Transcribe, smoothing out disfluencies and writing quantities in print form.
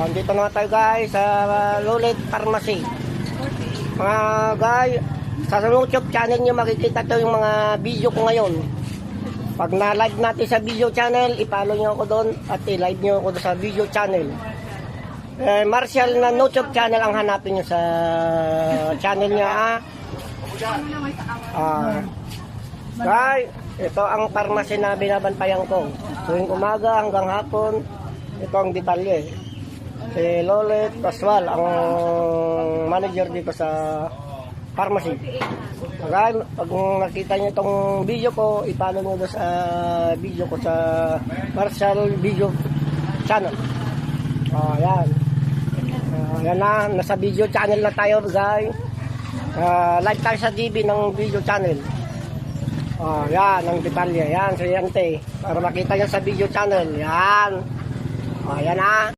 Dito na tayo guys sa Lulit Pharmacy. Mga guys, sa YouTube channel nyo makikita to yung mga video ko ngayon. Pag na-live natin sa video channel, i-follow nyo ako doon at i-live nyo ako doon sa video channel. Martial na YouTube channel ang hanapin nyo sa channel niya. Guys, ito ang pharmacy na binabantayan ko. Tuwing umaga hanggang hapon, ito ang detalye. Si Lolet Paswal, ang manager dito sa pharmacy. Guys, pag nakita nyo itong video ko, i-follow nyo doon sa video ko sa Martial Video Channel. Yan. Yan na, nasa video channel na tayo guys. Live tayo sa DB ng video channel. Yan, ang detalye. Yan, si Yante. Para makita nyo sa video channel. Yan. Yan na.